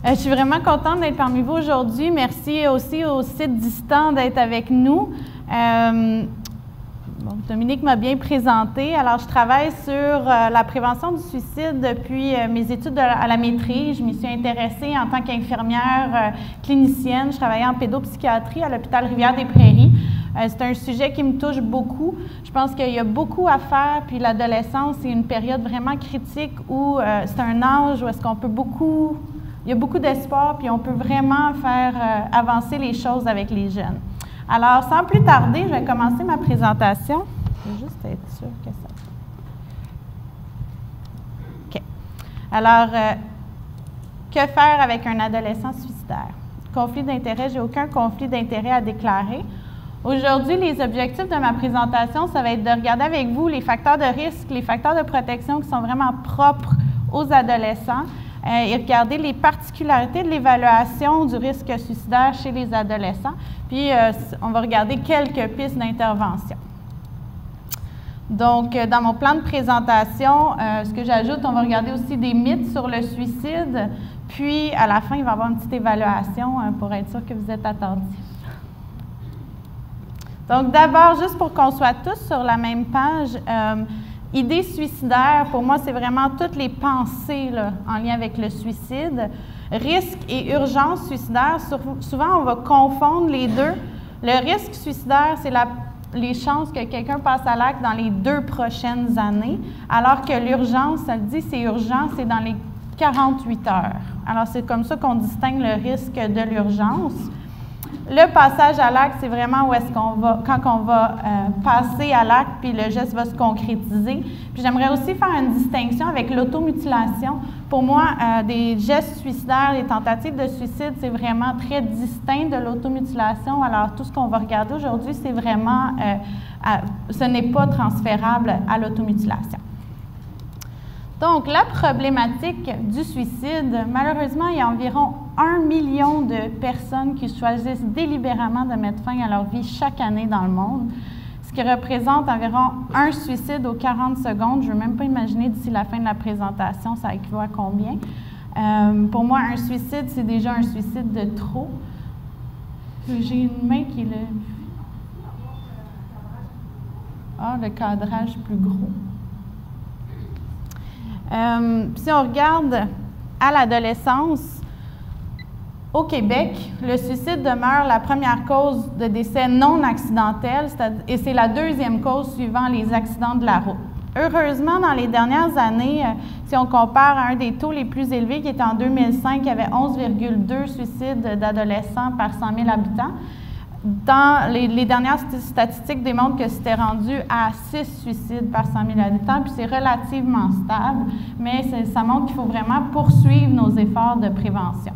Je suis vraiment contente d'être parmi vous aujourd'hui. Merci aussi au site distant d'être avec nous. Dominique m'a bien présenté. Alors, je travaille sur la prévention du suicide depuis mes études à la maîtrise. Je m'y suis intéressée en tant qu'infirmière clinicienne. Je travaillais en pédopsychiatrie à l'hôpital Rivière-des-Prairies. C'est un sujet qui me touche beaucoup. Je pense qu'il y a beaucoup à faire, puis l'adolescence, c'est une période vraiment critique où c'est un âge où est-ce qu'on peut il y a beaucoup d'espoir, puis on peut vraiment faire avancer les choses avec les jeunes. Alors, sans plus tarder, je vais commencer ma présentation. Je vais juste être sûre que ça... OK. Alors, que faire avec un adolescent suicidaire? Conflit d'intérêt, j'ai aucun conflit d'intérêt à déclarer. Aujourd'hui, les objectifs de ma présentation, ça va être de regarder avec vous les facteurs de risque, les facteurs de protection qui sont vraiment propres aux adolescents et regarder les particularités de l'évaluation du risque suicidaire chez les adolescents. Puis, on va regarder quelques pistes d'intervention. Donc, dans mon plan de présentation, ce que j'ajoute, on va regarder aussi des mythes sur le suicide. Puis, à la fin, il va y avoir une petite évaluation pour être sûr que vous êtes attentifs. Donc, d'abord, juste pour qu'on soit tous sur la même page, idées suicidaires, pour moi, c'est vraiment toutes les pensées là, en lien avec le suicide. Risque et urgence suicidaire, souvent, on va confondre les deux. Le risque suicidaire, c'est les chances que quelqu'un passe à l'acte dans les 2 prochaines années, alors que l'urgence, ça le dit, c'est urgent, c'est dans les 48 heures. Alors, c'est comme ça qu'on distingue le risque de l'urgence. Le passage à l'acte, c'est vraiment où est-ce qu'on va, quand on va passer à l'acte, puis le geste va se concrétiser. Puis j'aimerais aussi faire une distinction avec l'automutilation. Pour moi, des gestes suicidaires, des tentatives de suicide, c'est vraiment très distinct de l'automutilation. Alors, tout ce qu'on va regarder aujourd'hui, c'est vraiment, ce n'est pas transférable à l'automutilation. Donc, la problématique du suicide, malheureusement, il y a environ 1 million de personnes qui choisissent délibérément de mettre fin à leur vie chaque année dans le monde, ce qui représente environ un suicide aux 40 secondes. Je ne veux même pas imaginer d'ici la fin de la présentation, ça équivaut à combien. Pour moi, un suicide, c'est déjà un suicide de trop. J'ai une main qui est le... Ah, le cadrage plus gros. Si on regarde à l'adolescence, au Québec, le suicide demeure la première cause de décès non accidentel et c'est la 2e cause suivant les accidents de la route. Heureusement, dans les dernières années, si on compare à un des taux les plus élevés qui était en 2005, il y avait 11,2 suicides d'adolescents par 100 000 habitants. Dans les dernières statistiques démontrent que c'était rendu à 6 suicides par 100 000 habitants, puis c'est relativement stable, mais ça montre qu'il faut vraiment poursuivre nos efforts de prévention.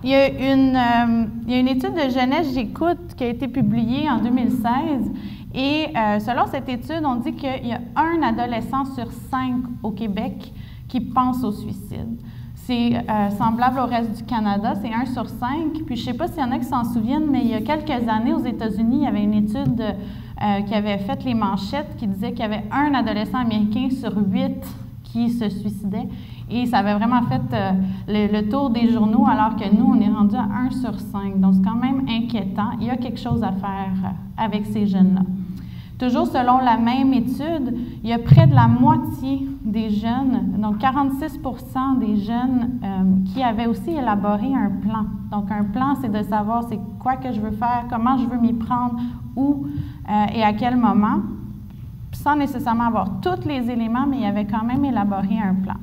Il y a une étude de Jeunesse J'écoute qui a été publiée en 2016, et selon cette étude, on dit qu'il y a 1 adolescent sur 5 au Québec qui pense au suicide. C'est semblable au reste du Canada, c'est 1 sur 5. Puis je ne sais pas s'il y en a qui s'en souviennent, mais il y a quelques années aux États-Unis, il y avait une étude qui avait fait les manchettes qui disait qu'il y avait 1 adolescent américain sur 8 qui se suicidait. Et ça avait vraiment fait le tour des journaux, alors que nous, on est rendu à 1 sur 5. Donc c'est quand même inquiétant. Il y a quelque chose à faire avec ces jeunes-là. Toujours selon la même étude, il y a près de la moitié des jeunes, donc 46 % des jeunes qui avaient aussi élaboré un plan. Donc un plan, c'est de savoir c'est quoi que je veux faire, comment je veux m'y prendre, où et à quel moment, sans nécessairement avoir tous les éléments, mais il y avait quand même élaboré un plan.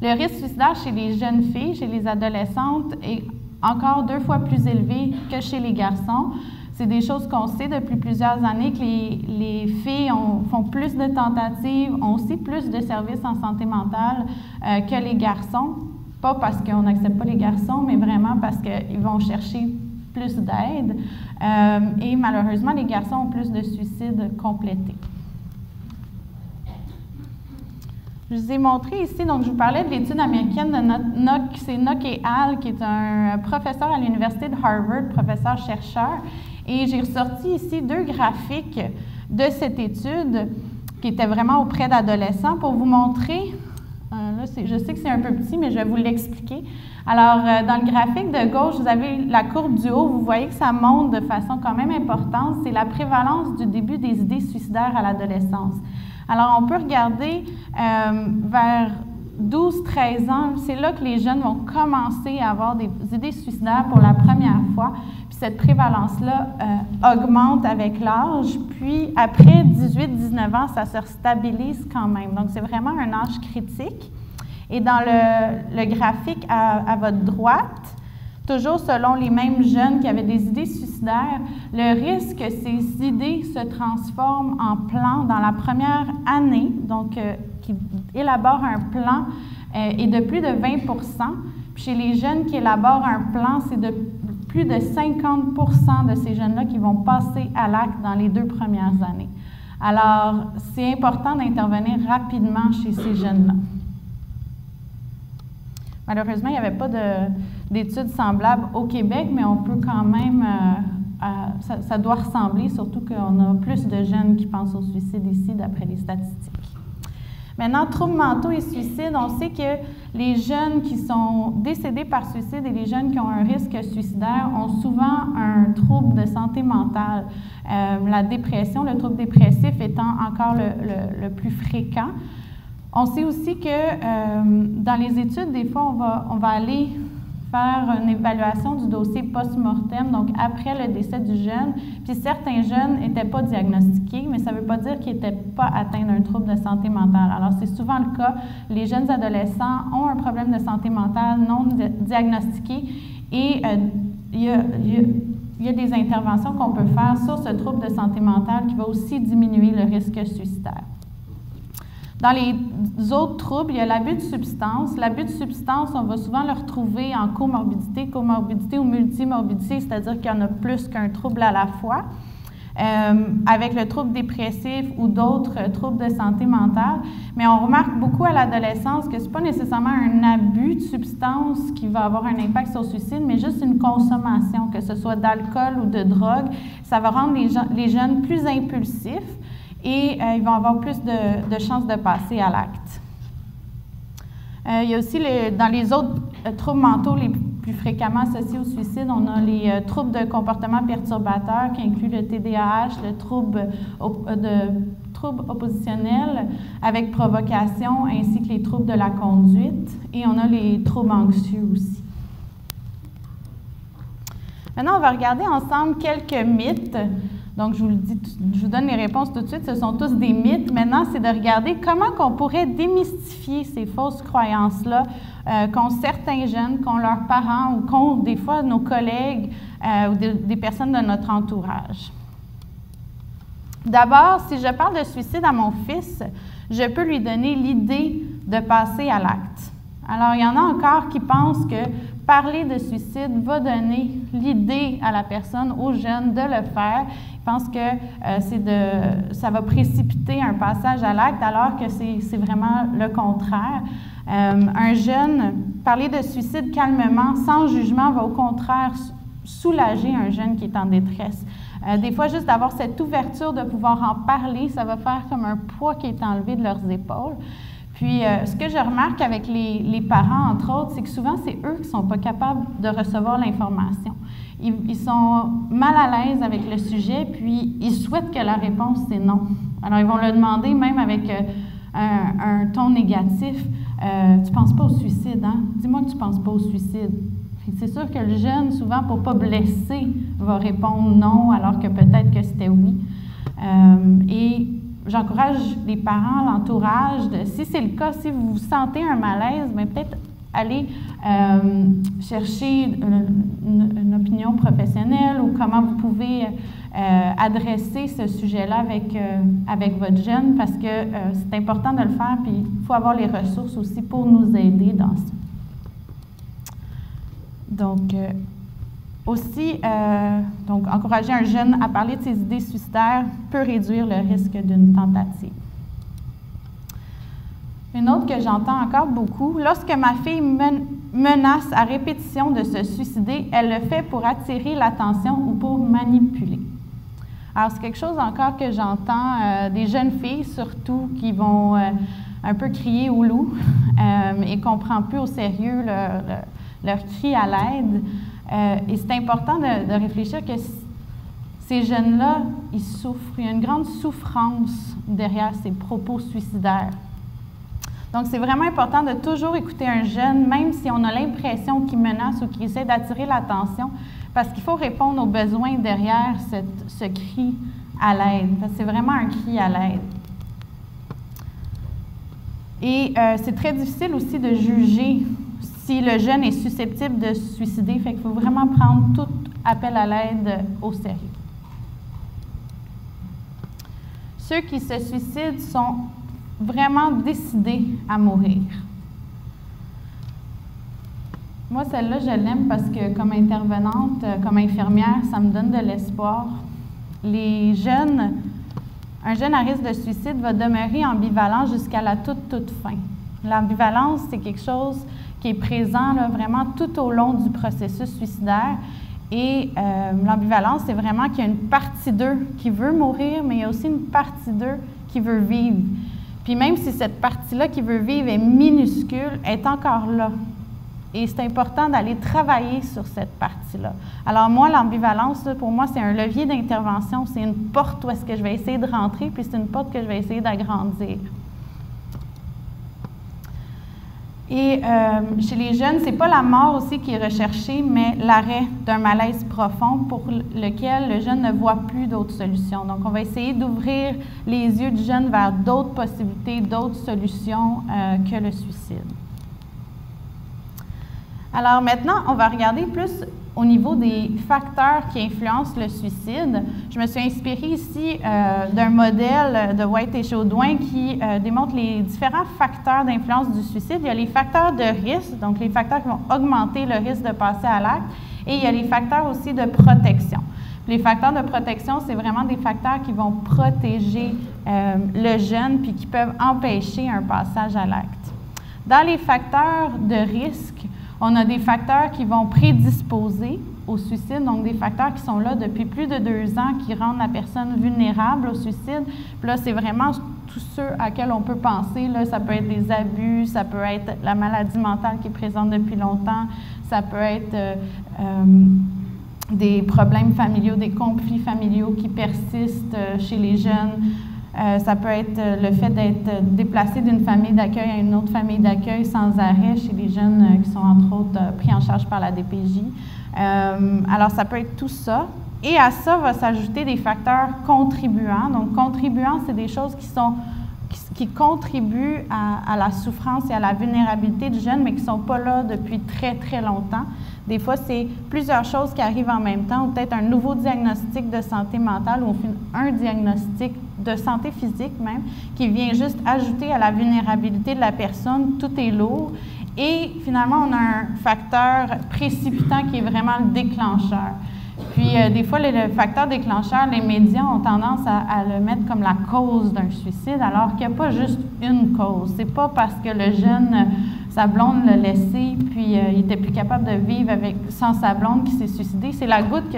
Le risque suicidaire chez les jeunes filles, chez les adolescentes, est encore 2 fois plus élevé que chez les garçons. C'est des choses qu'on sait depuis plusieurs années, que les filles font plus de tentatives, ont aussi plus de services en santé mentale que les garçons. Pas parce qu'on n'accepte pas les garçons, mais vraiment parce qu'ils vont chercher plus d'aide. Et malheureusement, les garçons ont plus de suicides complétés. Je vous ai montré ici, donc je vous parlais de l'étude américaine de c'est Nock et Al, qui est un professeur à l'Université de Harvard, professeur-chercheur. Et j'ai ressorti ici 2 graphiques de cette étude qui était vraiment auprès d'adolescents pour vous montrer, là Là, je sais que c'est un peu petit, mais je vais vous l'expliquer. Alors, dans le graphique de gauche, vous avez la courbe du haut. Vous voyez que ça monte de façon quand même importante. C'est la prévalence du début des idées suicidaires à l'adolescence. Alors, on peut regarder vers 12-13 ans, c'est là que les jeunes vont commencer à avoir des idées suicidaires pour la première fois. Puis cette prévalence-là augmente avec l'âge. Puis après 18-19 ans, ça se stabilise quand même. Donc, c'est vraiment un âge critique. Et dans le graphique à votre droite, toujours selon les mêmes jeunes qui avaient des idées suicidaires, le risque que ces idées se transforment en plan dans la première année, donc qui élaborent un plan, est de plus de 20 %. Puis chez les jeunes qui élaborent un plan, c'est de plus de 50 % de ces jeunes-là qui vont passer à l'acte dans les 2 premières années. Alors, c'est important d'intervenir rapidement chez ces jeunes-là. Malheureusement, il n'y avait pas d'études semblables au Québec, mais on peut quand même, ça doit ressembler, surtout qu'on a plus de jeunes qui pensent au suicide ici, d'après les statistiques. Maintenant, troubles mentaux et suicide, on sait que les jeunes qui sont décédés par suicide et les jeunes qui ont un risque suicidaire ont souvent un trouble de santé mentale. La dépression, le trouble dépressif étant encore le plus fréquent. On sait aussi que dans les études, des fois, on va aller faire une évaluation du dossier post-mortem, donc après le décès du jeune. Puis certains jeunes n'étaient pas diagnostiqués, mais ça ne veut pas dire qu'ils n'étaient pas atteints d'un trouble de santé mentale. Alors, c'est souvent le cas. Les jeunes adolescents ont un problème de santé mentale non diagnostiqué et il y a des interventions qu'on peut faire sur ce trouble de santé mentale qui va aussi diminuer le risque suicidaire. Dans les autres troubles, il y a l'abus de substances. L'abus de substances, on va souvent le retrouver en comorbidité ou multimorbidité, c'est-à-dire qu'il y en a plus qu'un trouble à la fois, avec le trouble dépressif ou d'autres troubles de santé mentale. Mais on remarque beaucoup à l'adolescence que ce n'est pas nécessairement un abus de substance qui va avoir un impact sur le suicide, mais juste une consommation, que ce soit d'alcool ou de drogue. Ça va rendre les jeunes plus impulsifs. Et ils vont avoir plus de chances de passer à l'acte. Il y a aussi, dans les autres troubles mentaux les plus fréquemment associés au suicide, on a les troubles de comportement perturbateur qui incluent le TDAH, le trouble oppositionnel avec provocation, ainsi que les troubles de la conduite. Et on a les troubles anxieux aussi. Maintenant, on va regarder ensemble quelques mythes. Donc, je vous donne les réponses tout de suite. Ce sont tous des mythes. Maintenant, c'est de regarder comment on pourrait démystifier ces fausses croyances-là qu'ont certains jeunes, qu'ont leurs parents ou qu'ont des fois nos collègues ou des personnes de notre entourage. D'abord, si je parle de suicide à mon fils, je peux lui donner l'idée de passer à l'acte. Alors, il y en a encore qui pensent que parler de suicide va donner l'idée à la personne, aux jeunes, de le faire. Ils pensent que ça va précipiter un passage à l'acte, alors que c'est vraiment le contraire. Un jeune, parler de suicide calmement, sans jugement, va au contraire soulager un jeune qui est en détresse. Des fois, juste d'avoir cette ouverture de pouvoir en parler, ça va faire comme un poids qui est enlevé de leurs épaules. Puis, ce que je remarque avec les parents, entre autres, c'est que souvent, c'est eux qui ne sont pas capables de recevoir l'information. Ils sont mal à l'aise avec le sujet, puis ils souhaitent que la réponse, c'est non. Alors, ils vont le demander même avec un ton négatif. « Tu ne penses pas au suicide, hein? Dis-moi que tu ne penses pas au suicide. » C'est sûr que le jeune, souvent, pour ne pas blesser, va répondre non, alors que peut-être que c'était oui. Et j'encourage les parents, l'entourage, si c'est le cas, si vous sentez un malaise, bien peut-être aller chercher une opinion professionnelle ou comment vous pouvez adresser ce sujet-là avec votre jeune, parce que c'est important de le faire, puis il faut avoir les ressources aussi pour nous aider dans ça. Donc, aussi, encourager un jeune à parler de ses idées suicidaires peut réduire le risque d'une tentative. Une autre que j'entends encore beaucoup, lorsque ma fille menace à répétition de se suicider, elle le fait pour attirer l'attention ou pour manipuler. Alors, c'est quelque chose encore que j'entends des jeunes filles, surtout, qui vont un peu crier au loup et qu'on ne prend plus au sérieux leur cri à l'aide. Et c'est important de réfléchir que ces jeunes-là, ils souffrent. Il y a une grande souffrance derrière ces propos suicidaires. Donc, c'est vraiment important de toujours écouter un jeune, même si on a l'impression qu'il menace ou qu'il essaie d'attirer l'attention, parce qu'il faut répondre aux besoins derrière ce cri à l'aide. Parce que c'est vraiment un cri à l'aide. Et c'est très difficile aussi de juger si le jeune est susceptible de se suicider. Fait qu'il faut vraiment prendre tout appel à l'aide au sérieux. Ceux qui se suicident sont vraiment décidés à mourir. Moi, celle-là, je l'aime parce que comme intervenante, comme infirmière, ça me donne de l'espoir. Un jeune à risque de suicide va demeurer ambivalent jusqu'à la toute fin. L'ambivalence, c'est quelque chose qui est présent là, vraiment tout au long du processus suicidaire. Et l'ambivalence, c'est vraiment qu'il y a une partie d'eux qui veut mourir, mais il y a aussi une partie d'eux qui veut vivre. Puis même si cette partie-là qui veut vivre est minuscule, elle est encore là. Et c'est important d'aller travailler sur cette partie-là. Alors moi, l'ambivalence, pour moi, c'est un levier d'intervention. C'est une porte où est-ce que je vais essayer de rentrer, puis c'est une porte que je vais essayer d'agrandir. Et chez les jeunes, ce n'est pas la mort aussi qui est recherchée, mais l'arrêt d'un malaise profond pour lequel le jeune ne voit plus d'autres solutions. Donc, on va essayer d'ouvrir les yeux du jeune vers d'autres possibilités, d'autres solutions que le suicide. Alors maintenant, on va regarder plus au niveau des facteurs qui influencent le suicide. Je me suis inspirée ici d'un modèle de White et Chaudouin qui démontre les différents facteurs d'influence du suicide. Il y a les facteurs de risque, donc les facteurs qui vont augmenter le risque de passer à l'acte, et il y a les facteurs aussi de protection. Les facteurs de protection, c'est vraiment des facteurs qui vont protéger le jeune puis qui peuvent empêcher un passage à l'acte. Dans les facteurs de risque, on a des facteurs qui vont prédisposer au suicide, donc des facteurs qui sont là depuis plus de 2 ans, qui rendent la personne vulnérable au suicide. Puis là, c'est vraiment tous ceux à quels on peut penser. Là, ça peut être des abus, ça peut être la maladie mentale qui est présente depuis longtemps, ça peut être des problèmes familiaux, des conflits familiaux qui persistent chez les jeunes. Ça peut être le fait d'être déplacé d'une famille d'accueil à une autre famille d'accueil sans arrêt chez les jeunes qui sont entre autres pris en charge par la DPJ. Alors, ça peut être tout ça. Et à ça va s'ajouter des facteurs contribuants. Donc, contribuants, c'est des choses qui contribuent à la souffrance et à la vulnérabilité du jeune, mais qui ne sont pas là depuis très, très longtemps. Des fois, c'est plusieurs choses qui arrivent en même temps, ou peut-être un nouveau diagnostic de santé mentale, ou un diagnostic de santé physique même, qui vient juste ajouter à la vulnérabilité de la personne. Tout est lourd. Et finalement, on a un facteur précipitant qui est vraiment le déclencheur. Puis, des fois, le facteur déclencheur, les médias ont tendance à le mettre comme la cause d'un suicide, alors qu'il n'y a pas juste une cause. C'est pas parce que le jeune, sa blonde l'a laissé, puis il n'était plus capable de vivre sans sa blonde qui s'est suicidé. C'est la goutte qui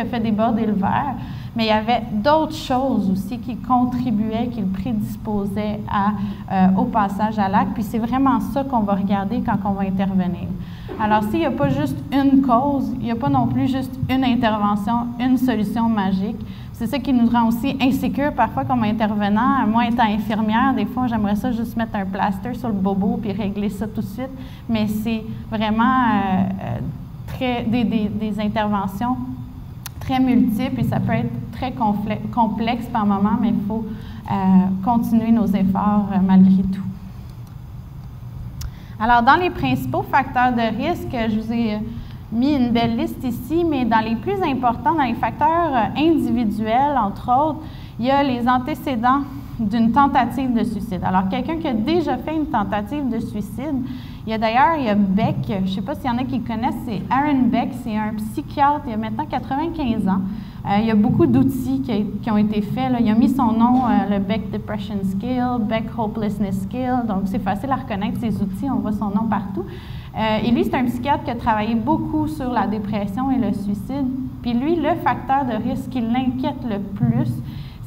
a fait déborder le verre. Mais il y avait d'autres choses aussi qui contribuaient, qui le prédisposaient au passage à l'acte. Puis c'est vraiment ça qu'on va regarder quand on va intervenir. Alors, s'il n'y a pas juste une cause, il n'y a pas non plus juste une intervention, une solution magique. C'est ça qui nous rend aussi insécures parfois comme intervenant. Moi, étant infirmière, des fois, j'aimerais ça juste mettre un plaster sur le bobo puis régler ça tout de suite. Mais c'est vraiment des interventions très multiples et ça peut être très complexe par moment, mais il faut continuer nos efforts malgré tout. Alors, dans les principaux facteurs de risque, je vous ai mis une belle liste ici, mais dans les plus importants, dans les facteurs individuels, entre autres, il y a les antécédents d'une tentative de suicide. Alors, quelqu'un qui a déjà fait une tentative de suicide, il y a Beck, je ne sais pas s'il y en a qui connaissent, c'est Aaron Beck, c'est un psychiatre, il a maintenant 95 ans. Il y a beaucoup d'outils qui ont été faits. Là. Il a mis son nom, le Beck Depression Scale, Beck Hopelessness Scale, donc c'est facile à reconnaître ces outils, on voit son nom partout. Et lui, c'est un psychiatre qui a travaillé beaucoup sur la dépression et le suicide. Puis lui, le facteur de risque qui l'inquiète le plus,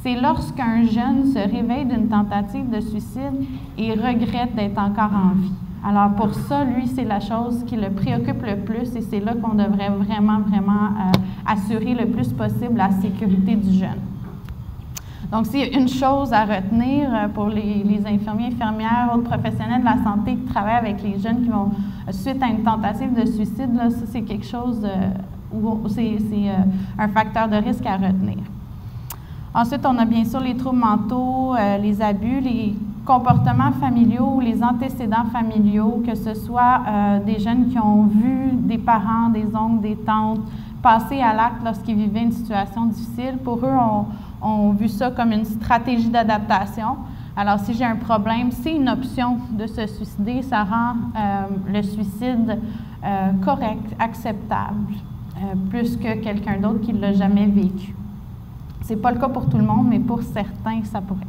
c'est lorsqu'un jeune se réveille d'une tentative de suicide et regrette d'être encore en vie. Alors pour ça, lui, c'est la chose qui le préoccupe le plus et c'est là qu'on devrait vraiment assurer le plus possible la sécurité du jeune. Donc, s'il y a une chose à retenir pour les infirmiers, infirmières, autres professionnels de la santé qui travaillent avec les jeunes qui vont, suite à une tentative de suicide, là, ça, c'est quelque chose où c'est un facteur de risque à retenir. Ensuite, on a bien sûr les troubles mentaux, les abus, les comportements familiaux ou les antécédents familiaux, que ce soit des jeunes qui ont vu des parents, des oncles, des tantes passer à l'acte lorsqu'ils vivaient une situation difficile. Pour eux, on vu ça comme une stratégie d'adaptation. Alors, si j'ai un problème, c'est une option de se suicider. Ça rend le suicide correct, acceptable, plus que quelqu'un d'autre qui ne l'a jamais vécu. Ce n'est pas le cas pour tout le monde, mais pour certains, ça pourrait.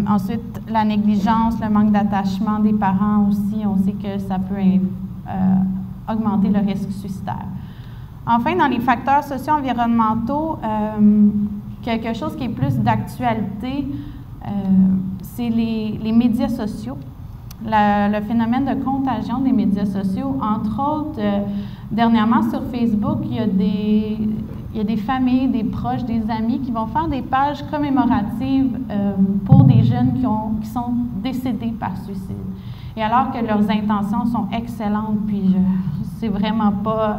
Ensuite, la négligence, le manque d'attachement des parents aussi, on sait que ça peut augmenter le risque suicidaire. Enfin, dans les facteurs socio-environnementaux, quelque chose qui est plus d'actualité, c'est les médias sociaux. Le phénomène de contagion des médias sociaux, entre autres, dernièrement sur Facebook, il y a des familles, des proches, des amis qui vont faire des pages commémoratives pour des jeunes qui sont décédés par suicide. Et alors que leurs intentions sont excellentes, puis c'est vraiment pas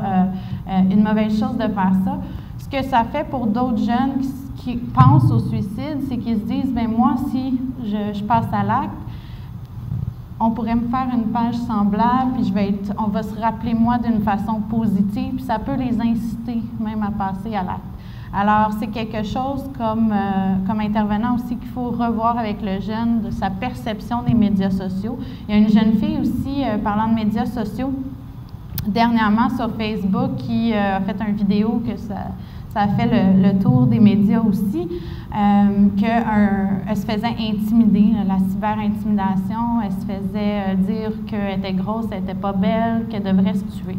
une mauvaise chose de faire ça, ce que ça fait pour d'autres jeunes qui pensent au suicide, c'est qu'ils se disent, bien moi, si je passe à l'acte, on pourrait me faire une page semblable, puis on va se rappeler moi d'une façon positive, puis ça peut les inciter même à passer à l'acte. Alors, c'est quelque chose comme intervenant aussi qu'il faut revoir avec le jeune, de sa perception des médias sociaux. Il y a une jeune fille aussi, parlant de médias sociaux, dernièrement sur Facebook, qui a fait une vidéo que ça a fait le tour des médias aussi, qu'elle se faisait intimider, la cyber-intimidation. Elle se faisait dire qu'elle était grosse, elle n'était pas belle, qu'elle devrait se tuer.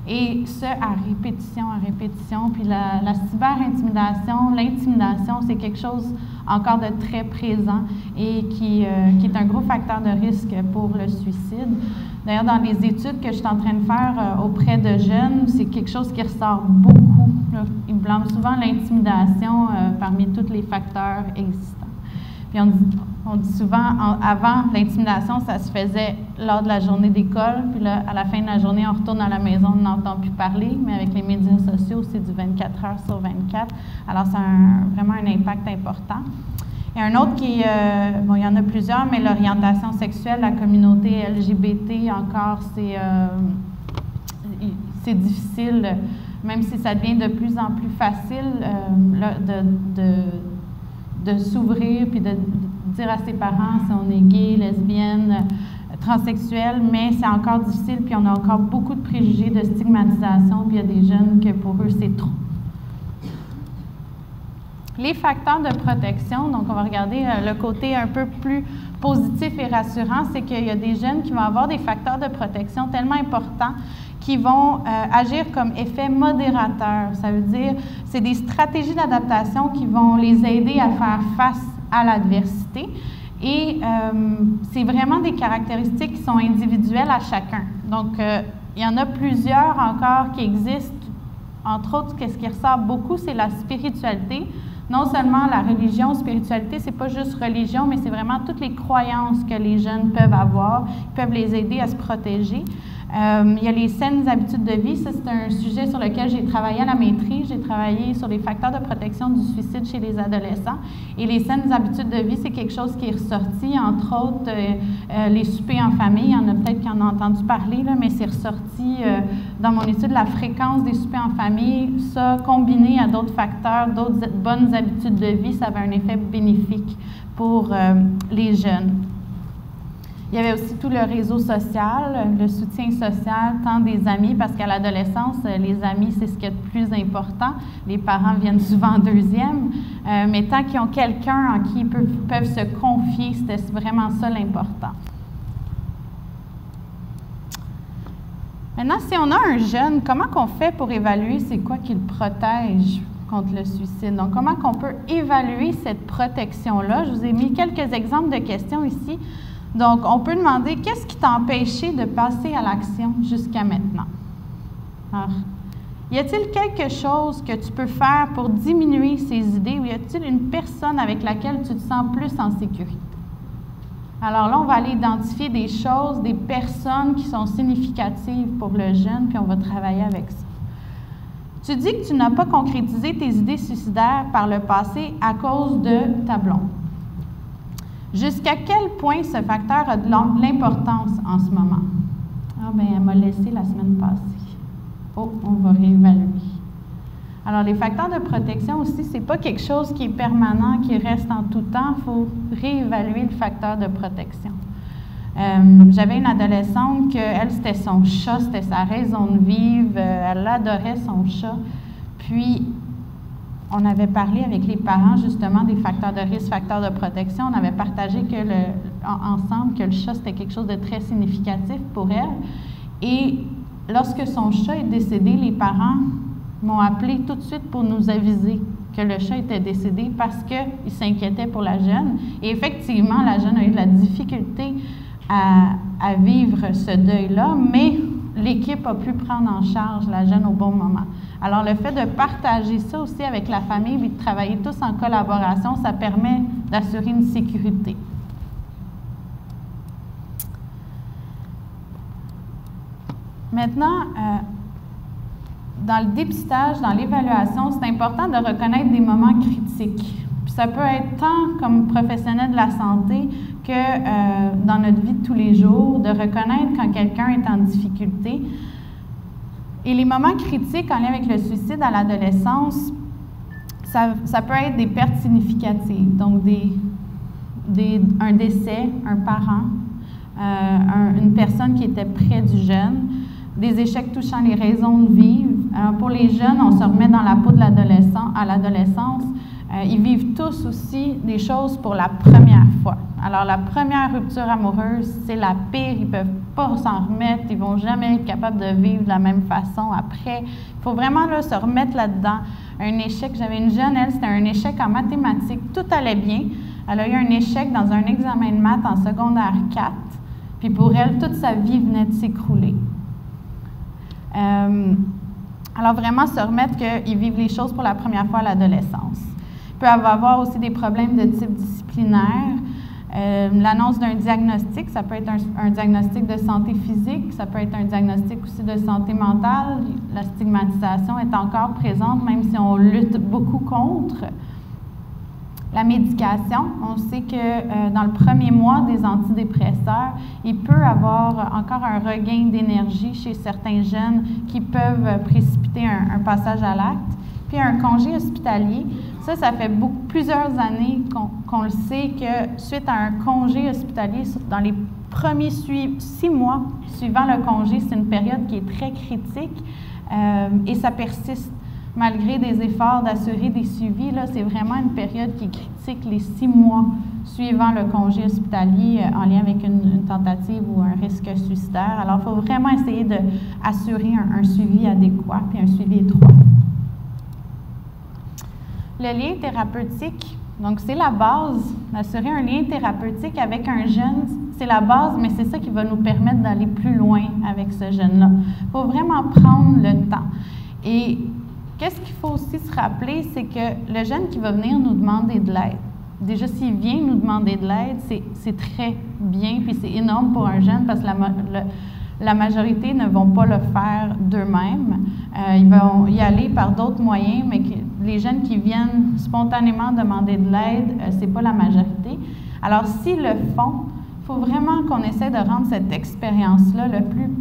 Et ce, à répétition. Puis la cyber-intimidation, l'intimidation, c'est quelque chose encore de très présent et qui est un gros facteur de risque pour le suicide. D'ailleurs, dans les études que je suis en train de faire auprès de jeunes, c'est quelque chose qui ressort beaucoup. Là. Ils blâment souvent l'intimidation parmi tous les facteurs existants. Puis on dit souvent, avant, l'intimidation, ça se faisait lors de la journée d'école, puis là, à la fin de la journée, on retourne à la maison, on n'entend plus parler, mais avec les médias sociaux, c'est du 24 heures sur 24. Alors, ça a vraiment un impact important. Il y a un autre qui, bon, il y en a plusieurs, mais l'orientation sexuelle, la communauté LGBT, encore, c'est difficile, même si ça devient de plus en plus facile de s'ouvrir puis de dire à ses parents si on est gay, lesbienne, transsexuel, mais c'est encore difficile, puis on a encore beaucoup de préjugés, de stigmatisation, puis il y a des jeunes que pour eux, c'est trop. Les facteurs de protection, donc on va regarder le côté un peu plus positif et rassurant, c'est qu'il y a des jeunes qui vont avoir des facteurs de protection tellement importants qui vont agir comme effet modérateur. Ça veut dire, c'est des stratégies d'adaptation qui vont les aider à faire face à l'adversité. Et c'est vraiment des caractéristiques qui sont individuelles à chacun. Donc, il y en a plusieurs encore qui existent. Entre autres, ce qui ressort beaucoup, c'est la spiritualité. Non seulement la religion, spiritualité, c'est pas juste religion, mais c'est vraiment toutes les croyances que les jeunes peuvent avoir, qui peuvent les aider à se protéger. Il y a les saines habitudes de vie. Ça, c'est un sujet sur lequel j'ai travaillé à la maîtrise. J'ai travaillé sur les facteurs de protection du suicide chez les adolescents. Et les saines habitudes de vie, c'est quelque chose qui est ressorti, entre autres, les soupers en famille. Il y en a peut-être qui en ont entendu parler, là, mais c'est ressorti dans mon étude, la fréquence des soupers en famille. Ça, combiné à d'autres facteurs, d'autres bonnes habitudes de vie, ça avait un effet bénéfique pour les jeunes. Il y avait aussi tout le réseau social, le soutien social, tant des amis, parce qu'à l'adolescence, les amis, c'est ce qui est le plus important. Les parents viennent souvent en deuxième, mais tant qu'ils ont quelqu'un en qui ils peuvent se confier, c'était vraiment ça l'important. Maintenant, si on a un jeune, comment qu'on fait pour évaluer c'est quoi qui le protège contre le suicide. Donc, comment qu'on peut évaluer cette protection-là? Je vous ai mis quelques exemples de questions ici. Donc, on peut demander, qu'est-ce qui t'a empêché de passer à l'action jusqu'à maintenant? Alors, y a-t-il quelque chose que tu peux faire pour diminuer ces idées ou y a-t-il une personne avec laquelle tu te sens plus en sécurité? Alors là, on va aller identifier des choses, des personnes qui sont significatives pour le jeune, puis on va travailler avec ça. Tu dis que tu n'as pas concrétisé tes idées suicidaires par le passé à cause de ta blonde. Jusqu'à quel point ce facteur a de l'importance en ce moment? Ah bien, elle m'a laissé la semaine passée. Oh, on va réévaluer. Alors, les facteurs de protection aussi, ce n'est pas quelque chose qui est permanent, qui reste en tout temps. Il faut réévaluer le facteur de protection. J'avais une adolescente que elle, c'était son chat, c'était sa raison de vivre. Elle adorait son chat. Puis, on avait parlé avec les parents, justement, des facteurs de risque, facteurs de protection. On avait partagé ensemble que le chat, c'était quelque chose de très significatif pour elle. Et lorsque son chat est décédé, les parents m'ont appelé tout de suite pour nous aviser que le chat était décédé parce qu'ils s'inquiétaient pour la jeune. Et effectivement, la jeune a eu de la difficulté à vivre ce deuil-là, mais l'équipe a pu prendre en charge la jeune au bon moment. Alors, le fait de partager ça aussi avec la famille et de travailler tous en collaboration, ça permet d'assurer une sécurité. Maintenant, dans le dépistage, dans l'évaluation, c'est important de reconnaître des moments critiques. Puis ça peut être tant comme professionnel de la santé que dans notre vie de tous les jours, de reconnaître quand quelqu'un est en difficulté. Et les moments critiques en lien avec le suicide à l'adolescence, ça peut être des pertes significatives, donc un décès, un parent, une personne qui était près du jeune, des échecs touchant les raisons de vivre. Alors pour les jeunes, on se remet dans la peau de l'adolescence. Ils vivent tous aussi des choses pour la première fois. Alors la première rupture amoureuse, c'est la pire. Ils ne peuvent pas s'en remettre. Ils ne vont jamais être capables de vivre de la même façon après. Il faut vraiment là, se remettre là-dedans. Un échec, j'avais une jeune, elle, c'était un échec en mathématiques. Tout allait bien. Elle a eu un échec dans un examen de maths en secondaire 4. Puis pour elle, toute sa vie venait de s'écrouler. Alors vraiment se remettre qu'ils vivent les choses pour la première fois à l'adolescence. Il peut avoir aussi des problèmes de type disciplinaire. L'annonce d'un diagnostic, ça peut être un diagnostic de santé physique, ça peut être un diagnostic aussi de santé mentale. La stigmatisation est encore présente, même si on lutte beaucoup contre. La médication, on sait que dans le premier mois des antidépresseurs, il peut avoir encore un regain d'énergie chez certains jeunes qui peuvent précipiter un passage à l'acte. Puis un congé hospitalier, ça fait plusieurs années qu'on le sait que suite à un congé hospitalier, dans les premiers 6 mois suivant le congé, c'est une période qui est très critique et ça persiste. Malgré des efforts d'assurer des suivis, là, c'est vraiment une période qui est critique, les 6 mois suivant le congé hospitalier en lien avec une tentative ou un risque suicidaire. Alors, il faut vraiment essayer d'assurer un suivi adéquat puis un suivi étroit. Le lien thérapeutique, donc c'est la base, d'assurer un lien thérapeutique avec un jeune, c'est la base, mais c'est ça qui va nous permettre d'aller plus loin avec ce jeune-là. Il faut vraiment prendre le temps. Et qu'est-ce qu'il faut aussi se rappeler, c'est que le jeune qui va venir nous demander de l'aide, déjà s'il vient nous demander de l'aide, c'est très bien, puis c'est énorme pour un jeune parce que la majorité ne vont pas le faire d'eux-mêmes. Ils vont y aller par d'autres moyens, mais les jeunes qui viennent spontanément demander de l'aide, ce n'est pas la majorité. Alors, s'ils le font, il faut vraiment qu'on essaie de rendre cette expérience-là le plus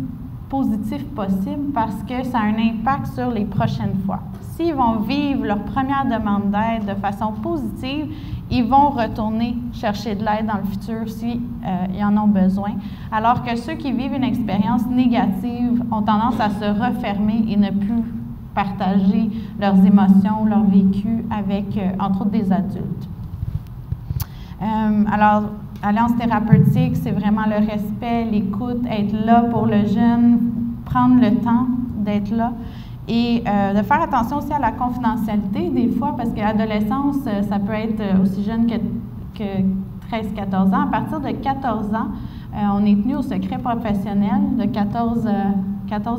positif possible parce que ça a un impact sur les prochaines fois. S'ils vont vivre leur première demande d'aide de façon positive, ils vont retourner chercher de l'aide dans le futur s'ils en ont besoin. Alors que ceux qui vivent une expérience négative ont tendance à se refermer et ne plus partager leurs émotions, leur vécu avec, entre autres, des adultes. Alors, alliance thérapeutique, c'est vraiment le respect, l'écoute, être là pour le jeune, prendre le temps d'être là. Et de faire attention aussi à la confidentialité des fois, parce que l'adolescence, ça peut être aussi jeune que 13-14 ans. À partir de 14 ans, on est tenu au secret professionnel de 14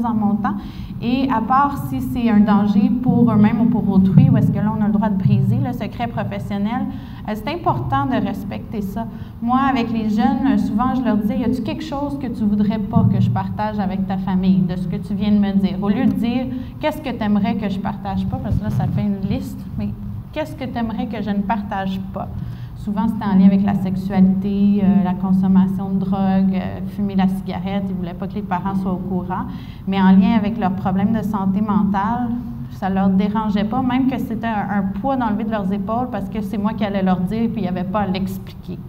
en montant. Et à part si c'est un danger pour eux-mêmes ou pour autrui, ou est-ce que là, on a le droit de briser le secret professionnel, c'est important de respecter ça. Moi, avec les jeunes, souvent, je leur disais, y a-t-il quelque chose que tu voudrais pas que je partage avec ta famille, de ce que tu viens de me dire? Au lieu de dire, qu'est-ce que tu aimerais que je partage pas, parce que là, ça fait une liste, mais qu'est-ce que tu aimerais que je ne partage pas? Souvent, c'était en lien avec la sexualité, la consommation de drogue, fumer la cigarette. Ils ne voulaient pas que les parents soient au courant. Mais en lien avec leurs problèmes de santé mentale, ça ne leur dérangeait pas, même que c'était un poids d'enlever de leurs épaules parce que c'est moi qui allais leur dire, puis il n'y avait pas à l'expliquer.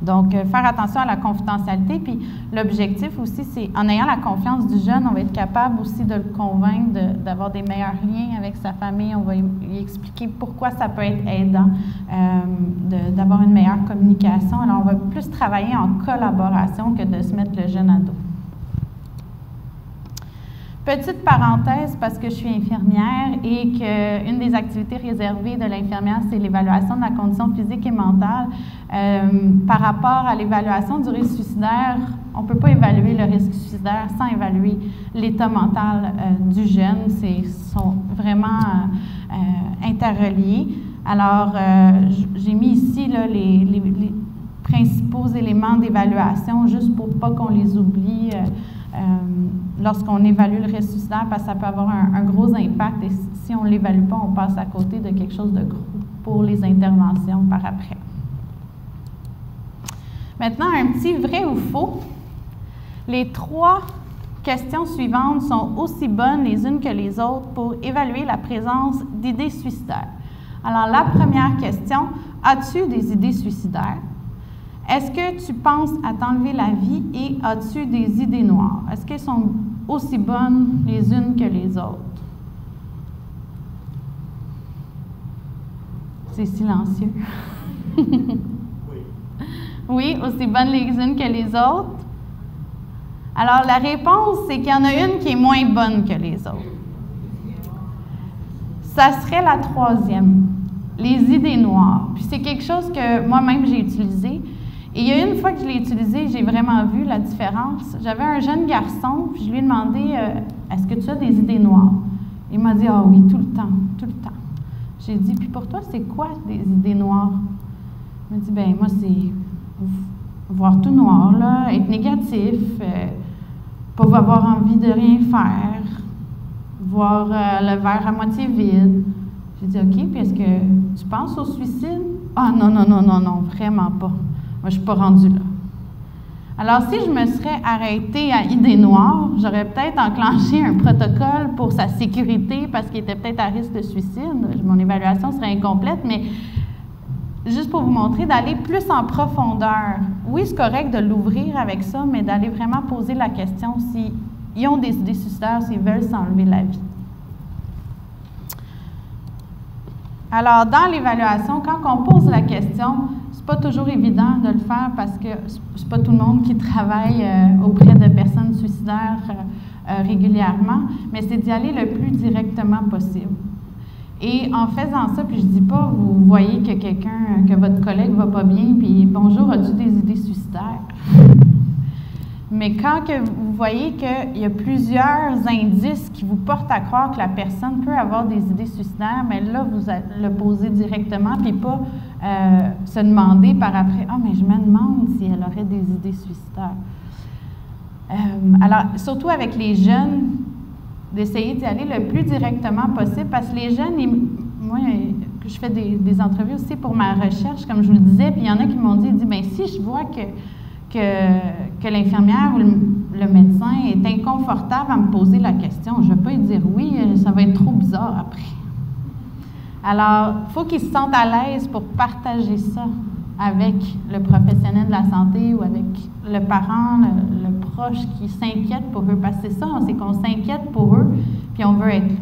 Donc, faire attention à la confidentialité. Puis l'objectif aussi, c'est en ayant la confiance du jeune, on va être capable aussi de le convaincre d'avoir des meilleurs liens avec sa famille. On va lui expliquer pourquoi ça peut être aidant d'avoir une meilleure communication. Alors, on va plus travailler en collaboration que de se mettre le jeune à dos. Petite parenthèse, parce que je suis infirmière et qu'une des activités réservées de l'infirmière, c'est l'évaluation de la condition physique et mentale. Par rapport à l'évaluation du risque suicidaire, on ne peut pas évaluer le risque suicidaire sans évaluer l'état mental du jeune. Ils sont vraiment interreliés. Alors, j'ai mis ici là, les principaux éléments d'évaluation, juste pour pas qu'on les oublie lorsqu'on évalue le risque suicidaire, parce que ça peut avoir un gros impact et si on ne l'évalue pas, on passe à côté de quelque chose de gros pour les interventions par après. Maintenant, un petit vrai ou faux. Les 3 questions suivantes sont aussi bonnes les unes que les autres pour évaluer la présence d'idées suicidaires. Alors, la première question, as-tu des idées suicidaires? Est-ce que tu penses à t'enlever la vie et as-tu des idées noires? Est-ce qu'elles sont aussi bonnes les unes que les autres? C'est silencieux. Oui, aussi bonnes les unes que les autres? Alors, la réponse, c'est qu'il y en a une qui est moins bonne que les autres. Ça serait la 3e, les idées noires. Puis c'est quelque chose que moi-même j'ai utilisé. Et il y a une fois que je l'ai utilisé, j'ai vraiment vu la différence. J'avais un jeune garçon, puis je lui ai demandé « Est-ce que tu as des idées noires? » Il m'a dit « Ah oui, tout le temps, tout le temps. » J'ai dit « Puis pour toi, c'est quoi des idées noires? » Il m'a dit « Bien, moi, c'est voir tout noir, là, être négatif, pas avoir envie de rien faire, voir le verre à moitié vide. » J'ai dit « OK, puis est-ce que tu penses au suicide? » « Ah non, non, non, non, non, vraiment pas. Moi, je ne suis pas rendue là. » Alors, si je me serais arrêtée à idées noires, j'aurais peut-être enclenché un protocole pour sa sécurité parce qu'il était peut-être à risque de suicide. Mon évaluation serait incomplète, mais juste pour vous montrer, d'aller plus en profondeur. Oui, c'est correct de l'ouvrir avec ça, mais d'aller vraiment poser la question s'ils ont des idées suicidaires, s'ils veulent s'enlever la vie. Alors, dans l'évaluation, quand on pose la question, c'est pas toujours évident de le faire parce que c'est pas tout le monde qui travaille auprès de personnes suicidaires régulièrement, mais c'est d'y aller le plus directement possible. Et en faisant ça, puis je dis pas, vous voyez que que votre collègue va pas bien, puis bonjour, as-tu des idées suicidaires? Mais quand que vous voyez qu'il y a plusieurs indices qui vous portent à croire que la personne peut avoir des idées suicidaires, mais là, vous le posez directement, puis pas se demander par après « Ah, mais je me demande si elle aurait des idées suicidaires. » Alors, surtout avec les jeunes, d'essayer d'y aller le plus directement possible, parce que les jeunes, moi, je fais des entrevues aussi pour ma recherche, comme je vous le disais, puis il y en a qui m'ont dit « Bien, si je vois que l'infirmière ou le médecin est inconfortable à me poser la question, je ne vais pas lui dire oui, ça va être trop bizarre après. » Alors, il faut qu'ils se sentent à l'aise pour partager ça avec le professionnel de la santé ou avec le parent, le proche qui s'inquiète pour eux. Parce que c'est ça, c'est qu'on s'inquiète pour eux, puis on veut être.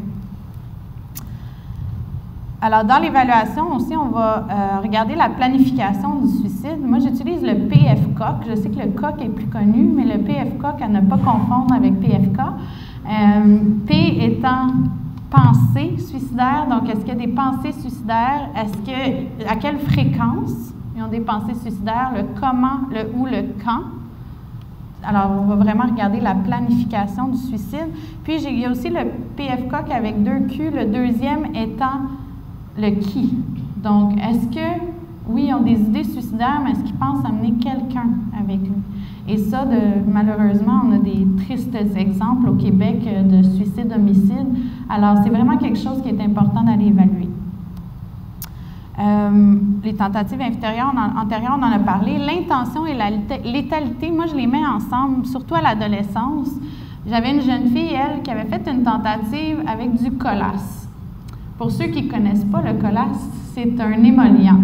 Alors, dans l'évaluation aussi, on va regarder la planification du suicide. Moi, j'utilise le PFCOC. Je sais que le COC est plus connu, mais le PFCOC, à ne pas confondre avec PFK. P étant pensée suicidaire, donc est-ce qu'il y a des pensées suicidaires? À quelle fréquence ils ont des pensées suicidaires? Le comment, le où, le quand? Alors, on va vraiment regarder la planification du suicide. Puis, il y a aussi le PFCOC avec 2 Q, le deuxième étant le qui. Donc, est-ce que, oui, ils ont des idées suicidaires, mais est-ce qu'ils pensent amener quelqu'un avec eux? Et ça, malheureusement, on a des tristes exemples au Québec de suicide-homicide. Alors, c'est vraiment quelque chose qui est important d'aller évaluer. Les tentatives antérieures, on en a parlé. L'intention et la létalité, moi, je les mets ensemble, surtout à l'adolescence. J'avais une jeune fille, elle, qui avait fait une tentative avec du colasse. Pour ceux qui ne connaissent pas, le colasse, c'est un émollient.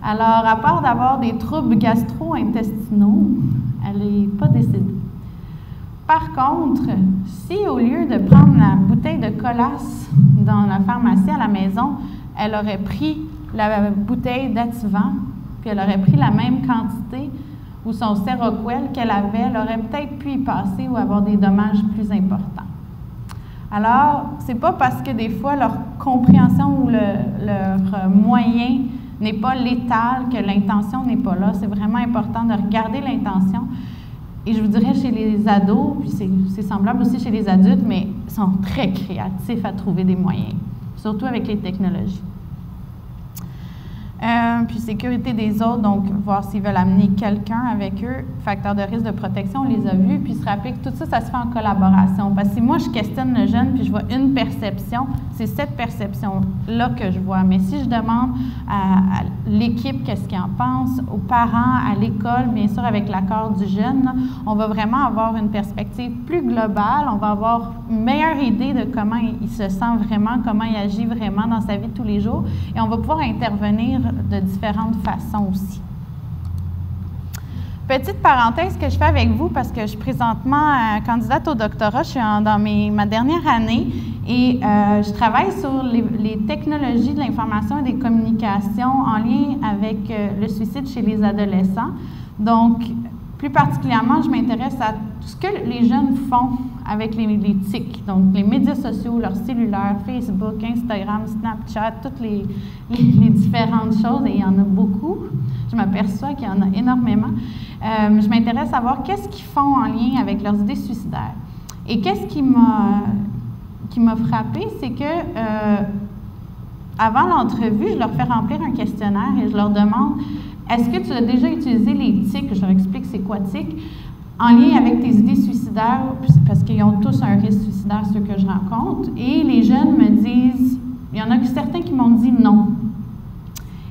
Alors, à part d'avoir des troubles gastro-intestinaux, elle n'est pas décédée. Par contre, si au lieu de prendre la bouteille de colasse dans la pharmacie à la maison, elle aurait pris la bouteille d'Ativan, puis elle aurait pris la même quantité ou son Seroquel qu'elle avait, elle aurait peut-être pu y passer ou avoir des dommages plus importants. Alors, c'est pas parce que des fois leur compréhension ou leur moyen n'est pas létal que l'intention n'est pas là. C'est vraiment important de regarder l'intention. Et je vous dirais chez les ados, puis c'est semblable aussi chez les adultes, mais ils sont très créatifs à trouver des moyens, surtout avec les technologies. Puis sécurité des autres, donc voir s'ils veulent amener quelqu'un avec eux. Facteurs de risque de protection, on les a vus. Puis se rappeler que tout ça, ça se fait en collaboration. Parce que si moi, je questionne le jeune puis je vois une perception, c'est cette perception-là que je vois. Mais si je demande à l'équipe qu'est-ce qu'ils en pensent, aux parents, à l'école, bien sûr avec l'accord du jeune, là, on va vraiment avoir une perspective plus globale. On va avoir une meilleure idée de comment il se sent vraiment, comment il agit vraiment dans sa vie de tous les jours. Et on va pouvoir intervenir de différentes façons aussi. Petite parenthèse que je fais avec vous, parce que je suis présentement candidate au doctorat, je suis dans ma dernière année et je travaille sur les technologies de l'information et des communications en lien avec le suicide chez les adolescents. Donc, plus particulièrement, je m'intéresse à tout ce que les jeunes font avec les TIC, donc les médias sociaux, leur cellulaire, Facebook, Instagram, Snapchat, toutes les différentes choses, et il y en a beaucoup. Je m'aperçois qu'il y en a énormément. Je m'intéresse à voir qu'est-ce qu'ils font en lien avec leurs idées suicidaires. Et qu'est-ce qui m'a frappée, c'est que avant l'entrevue, je leur fais remplir un questionnaire et je leur demande « Est-ce que tu as déjà utilisé les TIC ?» Je leur explique c'est quoi TIC, en lien avec tes idées suicidaires, parce qu'ils ont tous un risque suicidaire, ceux que je rencontre. Et les jeunes me disent, il y en a certains qui m'ont dit non.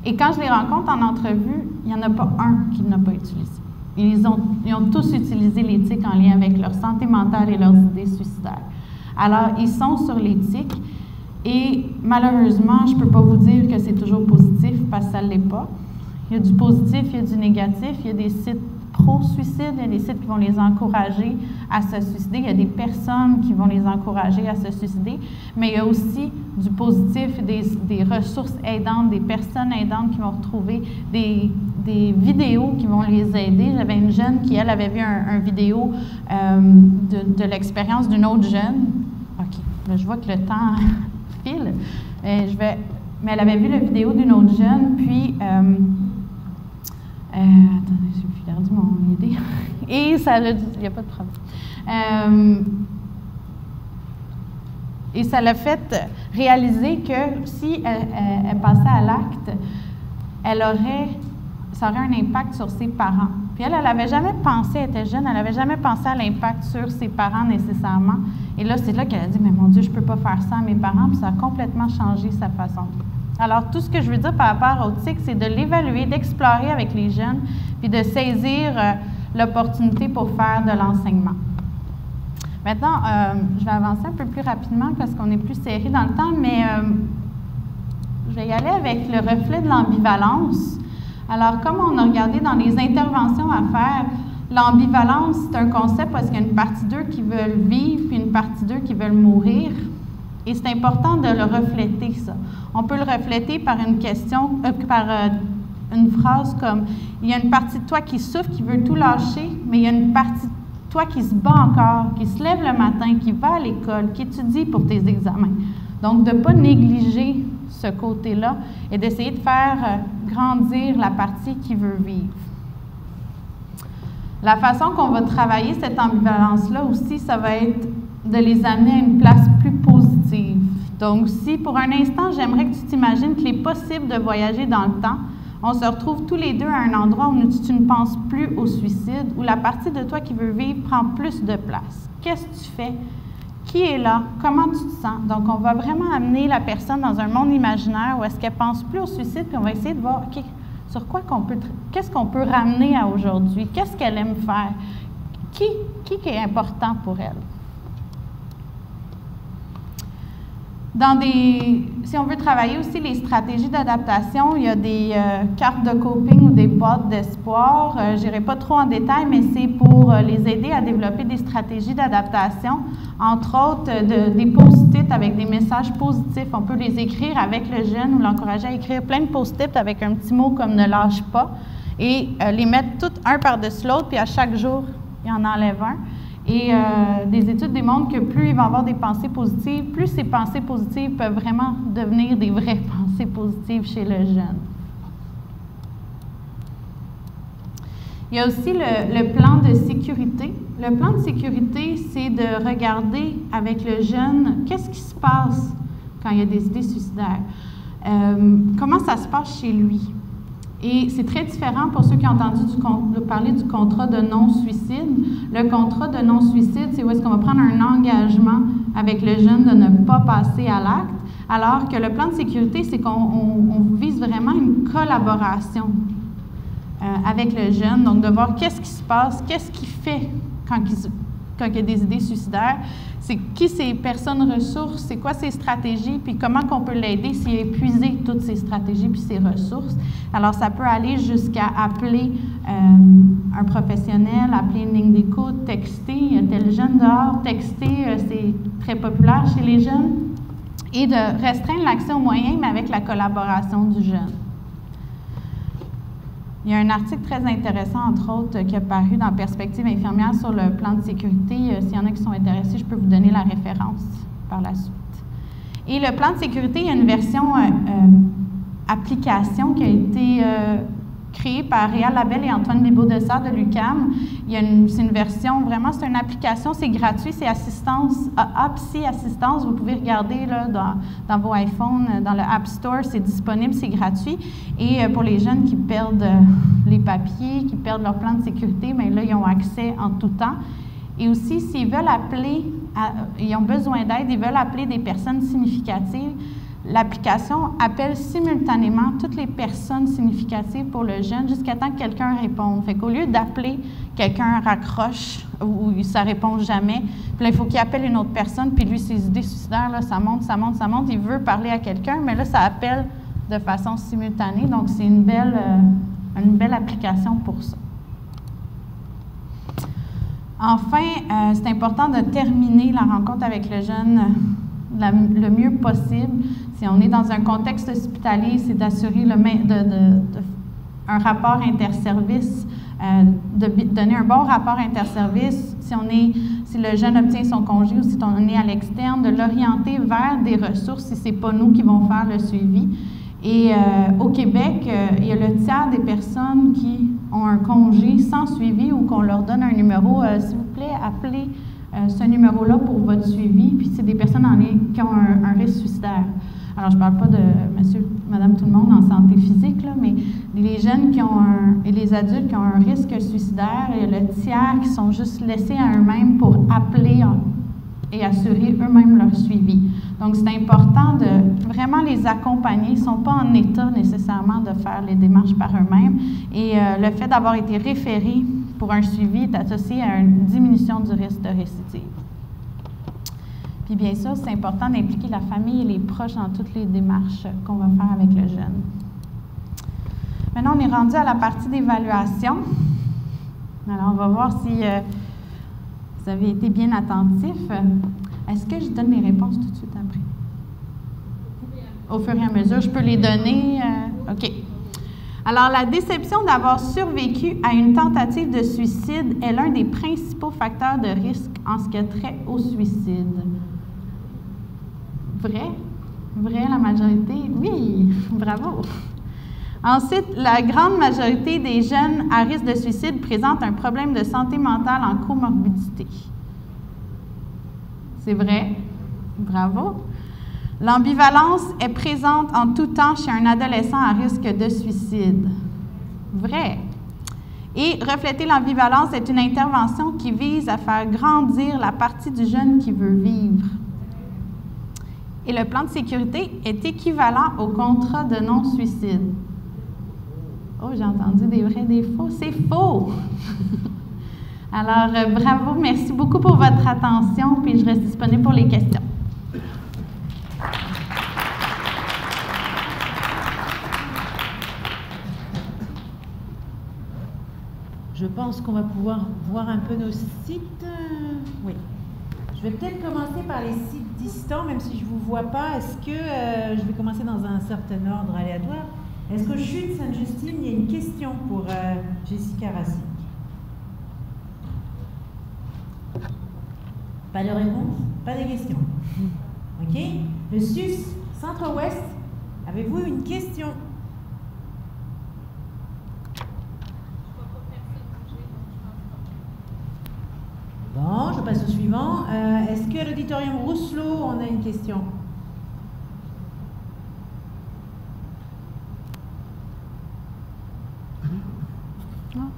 Et quand je les rencontre en entrevue, il n'y en a pas un qui n'a pas utilisé. Ils ont tous utilisé les TIC en lien avec leur santé mentale et leurs idées suicidaires. Alors, ils sont sur les TIC et malheureusement, je ne peux pas vous dire que c'est toujours positif parce que ça ne l'est pas. Il y a du positif, il y a du négatif, il y a des sites pro-suicide, il y a des sites qui vont les encourager à se suicider, il y a des personnes qui vont les encourager à se suicider, mais il y a aussi du positif, des ressources aidantes, des personnes aidantes qui vont retrouver des vidéos qui vont les aider. J'avais une jeune qui, elle, avait vu un vidéo de l'expérience d'une autre jeune. OK, là, je vois que le temps file. Mais elle avait vu la vidéo d'une autre jeune, puis... attendez, j'ai perdu mon idée. Et ça l'a dit, il n'y a pas de problème. Et ça l'a fait réaliser que si elle passait à l'acte, ça aurait un impact sur ses parents. Puis elle n'avait jamais pensé, elle était jeune, elle n'avait jamais pensé à l'impact sur ses parents nécessairement. Et là, c'est là qu'elle a dit, mais mon Dieu, je ne peux pas faire ça à mes parents. Puis ça a complètement changé sa façon de vivre. Alors, tout ce que je veux dire par rapport au TIC, c'est de l'évaluer, d'explorer avec les jeunes, puis de saisir l'opportunité pour faire de l'enseignement. Maintenant, je vais avancer un peu plus rapidement parce qu'on est plus serré dans le temps, mais je vais y aller avec le reflet de l'ambivalence. Alors, comme on a regardé dans les interventions à faire, l'ambivalence, c'est un concept parce qu'il y a une partie d'eux qui veulent vivre, puis une partie d'eux qui veulent mourir. Et c'est important de le refléter, ça. On peut le refléter par une question, par une phrase comme « Il y a une partie de toi qui souffre, qui veut tout lâcher, mais il y a une partie de toi qui se bats encore, qui se lève le matin, qui va à l'école, qui étudie pour tes examens. Donc, de ne pas négliger ce côté-là et d'essayer de faire grandir la partie qui veut vivre. La façon qu'on va travailler cette ambivalence-là aussi, ça va être de les amener à une place plus positive. Donc, si pour un instant, j'aimerais que tu t'imagines qu'il est possible de voyager dans le temps, on se retrouve tous les deux à un endroit où tu ne penses plus au suicide, où la partie de toi qui veut vivre prend plus de place. Qu'est-ce que tu fais? Qui est là? Comment tu te sens? Donc, on va vraiment amener la personne dans un monde imaginaire où est-ce qu'elle ne pense plus au suicide, puis on va essayer de voir, OK, sur quoi qu'est-ce qu'on peut ramener à aujourd'hui? Qu'est-ce qu'elle aime faire? Qui est important pour elle? Si on veut travailler aussi les stratégies d'adaptation, il y a des cartes de coping ou des boîtes d'espoir. Je n'irai pas trop en détail, mais c'est pour les aider à développer des stratégies d'adaptation, entre autres des post-it avec des messages positifs. On peut les écrire avec le jeune ou l'encourager à écrire plein de post-it avec un petit mot comme « ne lâche pas » et les mettre tous un par-dessus l'autre, puis à chaque jour, il en enlève un. Et des études démontrent que plus il va avoir des pensées positives, plus ces pensées positives peuvent vraiment devenir des vraies pensées positives chez le jeune. Il y a aussi le plan de sécurité. Le plan de sécurité, c'est de regarder avec le jeune qu'est-ce qui se passe quand il y a des idées suicidaires. Comment ça se passe chez lui. Et c'est très différent pour ceux qui ont entendu parler du contrat de non-suicide. Le contrat de non-suicide, c'est où est-ce qu'on va prendre un engagement avec le jeune de ne pas passer à l'acte, alors que le plan de sécurité, c'est qu'on vise vraiment une collaboration avec le jeune, donc de voir qu'est-ce qui se passe, qu'est-ce qu'il fait quand il y a des idées suicidaires, c'est qui ces personnes ressources, c'est quoi ses stratégies, puis comment qu'on peut l'aider s'il a épuisé toutes ses stratégies puis ses ressources. Alors, ça peut aller jusqu'à appeler un professionnel, appeler une ligne d'écoute, texter, il y a tel jeune dehors, texter, c'est très populaire chez les jeunes, et de restreindre l'accès aux moyens, mais avec la collaboration du jeune. Il y a un article très intéressant, entre autres, qui a paru dans Perspective infirmière sur le plan de sécurité. S'il y en a qui sont intéressés, je peux vous donner la référence par la suite. Et le plan de sécurité, il y a une version application qui a été créée par Réal Labelle et Antoine Libaud-Dessert de l'UQAM. C'est une version, vraiment, c'est une application, c'est gratuit, c'est assistance, Psy Assistance. Vous pouvez regarder là, dans vos iPhones, dans le App Store, c'est disponible, c'est gratuit. Et pour les jeunes qui perdent les papiers, qui perdent leur plan de sécurité, bien là, ils ont accès en tout temps. Et aussi, s'ils veulent appeler, ils ont besoin d'aide, ils veulent appeler des personnes significatives, l'application appelle simultanément toutes les personnes significatives pour le jeune jusqu'à temps que quelqu'un réponde. Fait qu'au lieu d'appeler, quelqu'un raccroche ou ça ne répond jamais, puis là, il faut qu'il appelle une autre personne, puis lui, ses idées suicidaires, là, ça monte, ça monte, ça monte, il veut parler à quelqu'un, mais là, ça appelle de façon simultanée, donc c'est une belle application pour ça. Enfin, c'est important de terminer la rencontre avec le jeune le mieux possible. Si on est dans un contexte hospitalier, c'est d'assurer un rapport interservice, de donner un bon rapport interservice. Si le jeune obtient son congé ou si on est à l'externe, de l'orienter vers des ressources si ce n'est pas nous qui vont faire le suivi. Et au Québec, il y a le tiers des personnes qui ont un congé sans suivi ou qu'on leur donne un numéro. S'il vous plaît, appelez ce numéro-là pour votre suivi. Puis c'est des personnes qui ont un risque suicidaire. Alors, je ne parle pas de monsieur, madame, tout le monde en santé physique, là, mais les jeunes et les adultes qui ont un risque suicidaire, et le tiers qui sont juste laissés à eux-mêmes pour appeler et assurer eux-mêmes leur suivi. Donc, c'est important de vraiment les accompagner. Ils ne sont pas en état nécessairement de faire les démarches par eux-mêmes. Et le fait d'avoir été référé pour un suivi est associé à une diminution du risque de récidive. Puis bien sûr, c'est important d'impliquer la famille et les proches dans toutes les démarches qu'on va faire avec le jeune. Maintenant, on est rendu à la partie d'évaluation. Alors, on va voir si vous avez été bien attentif. Est-ce que je donne les réponses tout de suite après? Au fur et à mesure, je peux les donner? OK. Alors, la déception d'avoir survécu à une tentative de suicide est l'un des principaux facteurs de risque en ce qui a trait au suicide. Vrai? Vrai, la majorité? Oui, bravo. Ensuite, la grande majorité des jeunes à risque de suicide présentent un problème de santé mentale en comorbidité. C'est vrai? Bravo. L'ambivalence est présente en tout temps chez un adolescent à risque de suicide. Vrai. Et refléter l'ambivalence est une intervention qui vise à faire grandir la partie du jeune qui veut vivre. Et le plan de sécurité est équivalent au contrat de non-suicide. Oh, j'ai entendu des vrais, des faux. C'est faux! Alors, bravo, merci beaucoup pour votre attention, puis je reste disponible pour les questions. Je pense qu'on va pouvoir voir un peu nos sites. Oui. Je vais peut-être commencer par les sites distants, même si je ne vous vois pas. Est-ce que je vais commencer dans un certain ordre aléatoire? Est-ce qu'au CHU de Sainte-Justine, il y a une question pour Jessica Racine? Pas de réponse? Pas de questions? OK. Le SUS Centre-Ouest, avez-vous une question? Bon, je passe au suivant. Est-ce que l'auditorium Rousselot, on a une question? Non.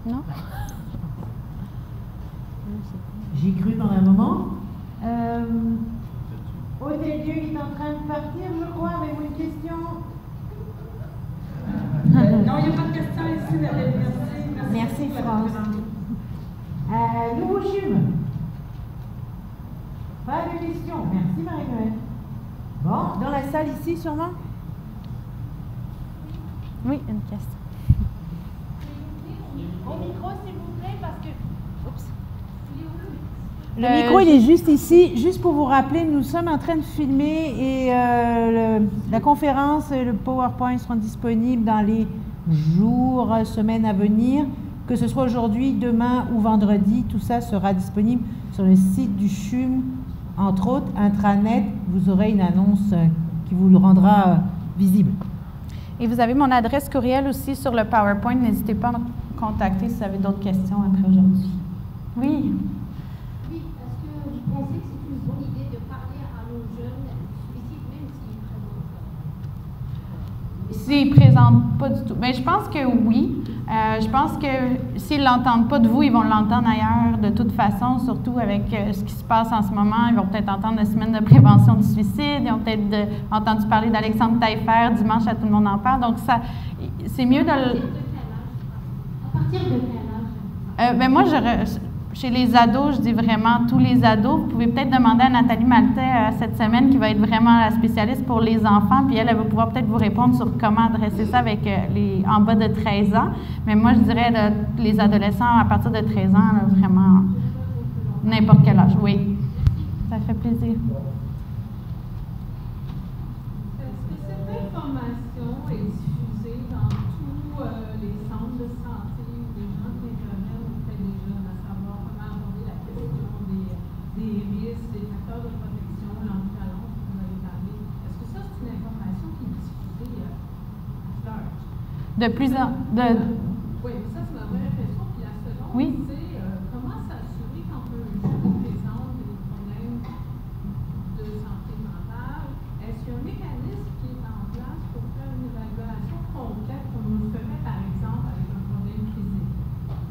Non? J'ai cru pendant un moment. Hôtel-Dieu est en train de partir, je crois. Avez-vous une question? Non, il n'y a pas de question ici. Merci, France. Nouveau CHUM. Pas de questions. Merci, Marie-Noël. Bon, dans la salle ici, sûrement? Oui, une question. Au micro, s'il vous plaît, parce que... Oups. Le micro, il est juste ici. Juste pour vous rappeler, nous sommes en train de filmer et la conférence et le PowerPoint seront disponibles dans les jours, semaines à venir. Que ce soit aujourd'hui, demain ou vendredi, tout ça sera disponible sur le site du CHUM. Entre autres, intranet, vous aurez une annonce qui vous le rendra visible. Et vous avez mon adresse courriel aussi sur le PowerPoint. N'hésitez pas à me contacter si vous avez d'autres questions après aujourd'hui. Oui? Oui, est-ce que vous pensez que c'est une bonne idée de parler à nos jeunes suicides, même s'ils ne présentent pas? S'ils ne présentent pas du tout. Bien, je pense que oui. Je pense que s'ils ne l'entendent pas de vous, ils vont l'entendre ailleurs de toute façon, surtout avec ce qui se passe en ce moment. Ils vont peut-être entendre la semaine de prévention du suicide. Ils ont peut-être entendu parler d'Alexandre Taillefer. Dimanche, à tout le monde en parle. Donc, c'est mieux de le... À partir de quel âge? Ben moi, chez les ados, je dis vraiment tous les ados. Vous pouvez peut-être demander à Nathalie Maltais cette semaine, qui va être vraiment la spécialiste pour les enfants, puis elle va pouvoir peut-être vous répondre sur comment adresser ça avec les en bas de 13 ans. Mais moi, je dirais les adolescents à partir de 13 ans, là, vraiment n'importe quel âge. Oui, ça fait plaisir. Est-ce que cette information est diffusée dans tous les centres de santé ou des gens qui interviennent auprès des jeunes, à savoir comment aborder la question des risques, des facteurs de protection, l'ambivalence que vous avez parlé? Est-ce que ça, c'est une information qui est diffusée à large? De plus en... Oui, ça, c'est ma vraie question. Puis la seconde, Oui. c'est comment s'assurer quand un jeune présente des problèmes de santé mentale? Est-ce qu'il y a un mécanisme qui est en place pour faire une évaluation complète comme on le ferait, par exemple, avec un problème physique,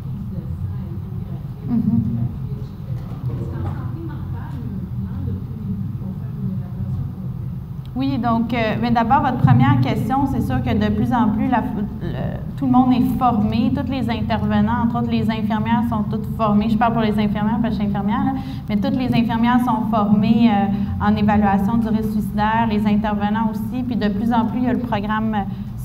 prise de sang, échographie, etc. Est-ce qu'en santé mentale, il y a un bilan de prévu pour faire une évaluation complète? Oui, donc, mais d'abord, votre première question, c'est sûr que de plus en plus, tout le monde est formé, tous les intervenants, entre autres les infirmières sont toutes formées. Je parle pour les infirmières parce que je suis infirmière, là, mais toutes les infirmières sont formées en évaluation du risque suicidaire, les intervenants aussi, puis de plus en plus, il y a le programme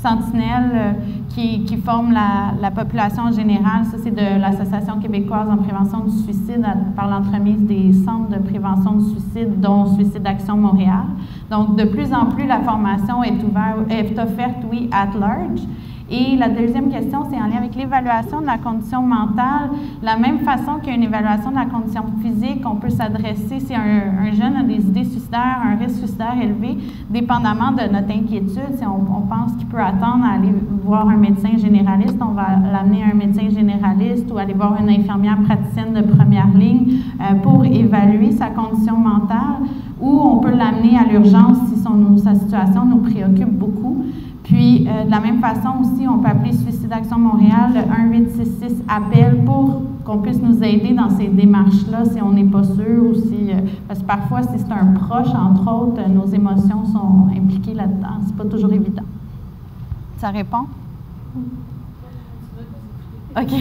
sentinelles qui forment la population en général. Ça, c'est de l'Association québécoise en prévention du suicide par l'entremise des centres de prévention du suicide, dont Suicide Action Montréal. Donc, de plus en plus, la formation est offerte, oui, at large. Et la deuxième question, c'est en lien avec l'évaluation de la condition mentale. De la même façon qu'une évaluation de la condition physique, on peut s'adresser, si un jeune a des idées suicidaires, un risque suicidaire élevé, dépendamment de notre inquiétude, si on pense qu'il peut attendre à aller voir un médecin généraliste, on va l'amener à un médecin généraliste ou aller voir une infirmière praticienne de première ligne pour évaluer sa condition mentale, ou on peut l'amener à l'urgence si sa situation nous préoccupe beaucoup. Puis, de la même façon aussi, on peut appeler Suicide Action Montréal, le 1866 appel pour qu'on puisse nous aider dans ces démarches-là si on n'est pas sûr ou si... parce que parfois, si c'est un proche, entre autres, nos émotions sont impliquées là-dedans. C'est pas toujours évident. Ça répond? OK.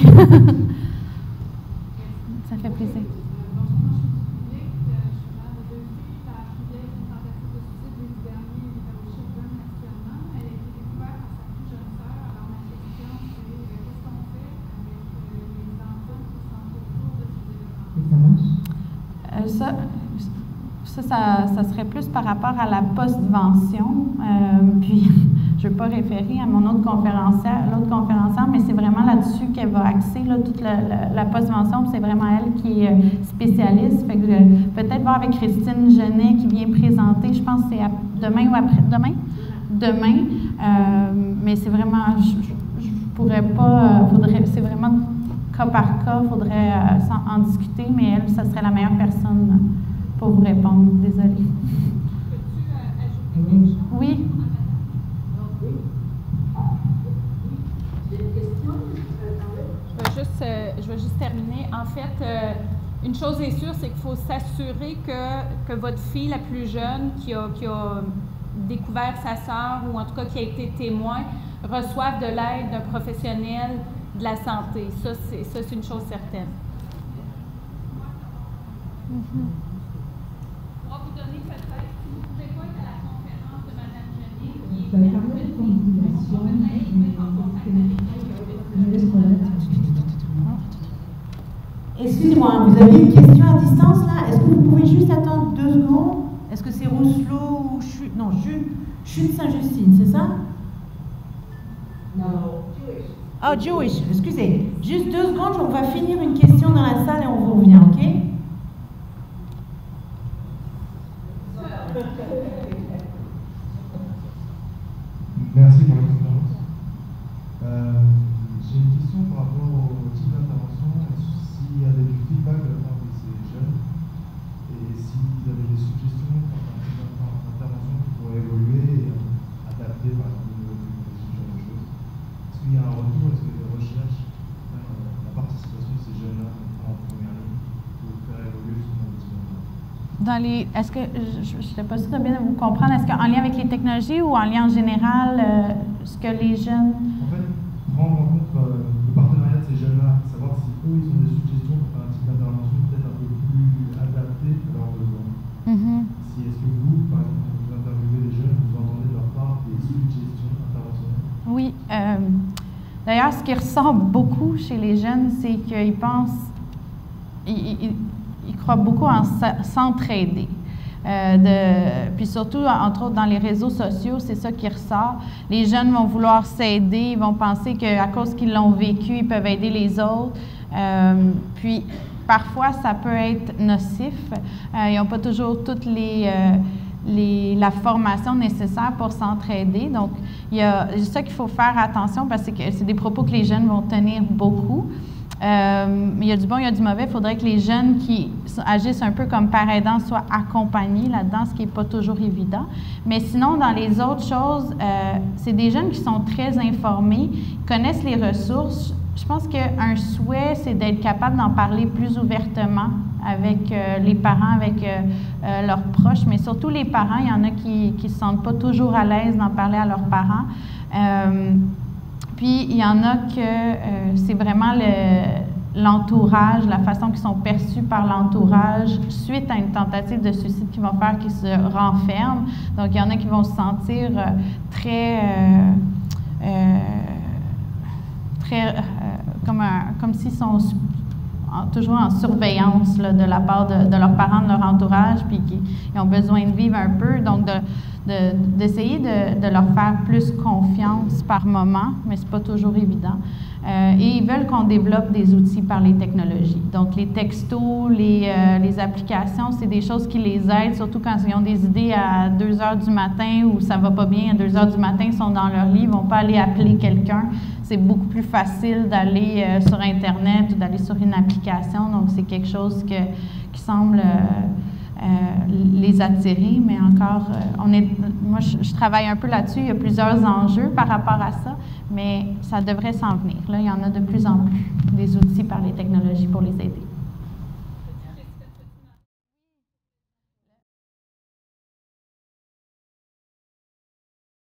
Ça fait plaisir. Ça serait plus par rapport à la postvention. Puis, je ne veux pas référer à mon l'autre conférencière, mais c'est vraiment là-dessus qu'elle va axer là, toute la postvention. C'est vraiment elle qui est spécialiste. Fait que peut-être voir avec Christine Genet qui vient présenter, je pense que c'est demain ou après-demain. Demain. Mais c'est vraiment, je pourrais pas, c'est vraiment cas par cas, il faudrait en discuter, mais elle, ça serait la meilleure personne pour vous répondre. Désolée. Peux-tu ajouter? Oui? Je vais juste terminer. En fait, une chose est sûre, c'est qu'il faut s'assurer que votre fille la plus jeune qui a découvert sa sœur ou en tout cas qui a été témoin reçoive de l'aide d'un professionnel de la santé. Ça, c'est une chose certaine. On va vous donner peut-être, si vous ne pouvez pas être à la conférence de Mme Genet, qui est Excusez-moi, vous avez une question à distance là? Est-ce que vous pouvez juste attendre 2 secondes? Est-ce que c'est Rousselot ou Chute? Non, Chute Saint-Justine, c'est ça? Non, Jewish. Oh, Jewish, excusez. Juste 2 secondes, on va finir une question dans la salle et on vous revient, OK? Merci pour la conférence. J'ai une question par rapport au type d'intervention. S'il y avait du feedback de la part de ces jeunes et s'ils avaient des suggestions quant à un type d'intervention qui pourrait évoluer et adapter par exemple de ce genre de choses. Est-ce qu'il y a un retour? Est-ce qu'il y a des recherches, la participation de ces jeunes-là en première ligne pour faire évoluer justement le type d'intervention? Est-ce que, je ne sais pas si tu as bien vous comprendre, est-ce qu'en lien avec les technologies ou en lien en général, ce que les jeunes... En fait, prendre en compte le partenariat de ces jeunes-là, savoir si eux, ils ont des suggestions pour faire un type d'intervention peut-être un peu plus adapté à leurs besoins. Si est-ce que vous, par exemple, quand vous interviewez les jeunes, vous entendez de leur part des suggestions d'intervention? Oui. D'ailleurs, ce qui ressort beaucoup chez les jeunes, c'est qu'ils pensent... Ils croient beaucoup en s'entraider. Puis surtout, entre autres, dans les réseaux sociaux, c'est ça qui ressort. Les jeunes vont vouloir s'aider, ils vont penser qu'à cause qu'ils l'ont vécu, ils peuvent aider les autres. Puis, parfois, ça peut être nocif. Ils n'ont pas toujours toutes la formation nécessaire pour s'entraider. Donc, il y a ça qu'il faut faire attention parce que c'est des propos que les jeunes vont tenir beaucoup. Il y a du bon, il y a du mauvais. Il faudrait que les jeunes qui agissent un peu comme père aidant soient accompagnés là-dedans, ce qui n'est pas toujours évident. Mais sinon, dans les autres choses, c'est des jeunes qui sont très informés, connaissent les ressources. Je pense qu'un souhait, c'est d'être capable d'en parler plus ouvertement avec les parents, avec leurs proches, mais surtout les parents. Il y en a qui ne se sentent pas toujours à l'aise d'en parler à leurs parents. Puis, il y en a que c'est vraiment l'entourage, la façon qu'ils sont perçus par l'entourage suite à une tentative de suicide qui vont faire qu'ils se renferment. Donc, il y en a qui vont se sentir très comme s'ils sont toujours en surveillance là, de la part de leurs parents, de leur entourage, puis qu'ils ont besoin de vivre un peu. Donc, d'essayer de leur faire plus confiance par moment, mais c'est pas toujours évident. Et ils veulent qu'on développe des outils par les technologies. Donc, les textos, les applications, c'est des choses qui les aident, surtout quand ils ont des idées à 2 heures du matin ou ça va pas bien. À 2 heures du matin, ils sont dans leur lit, ils vont pas aller appeler quelqu'un. C'est beaucoup plus facile d'aller sur Internet ou d'aller sur une application. Donc, c'est quelque chose qui semble les attirer, mais encore, moi, je travaille un peu là-dessus. Il y a plusieurs enjeux par rapport à ça, mais ça devrait s'en venir. Là, il y en a de plus en plus des outils par les technologies pour les aider.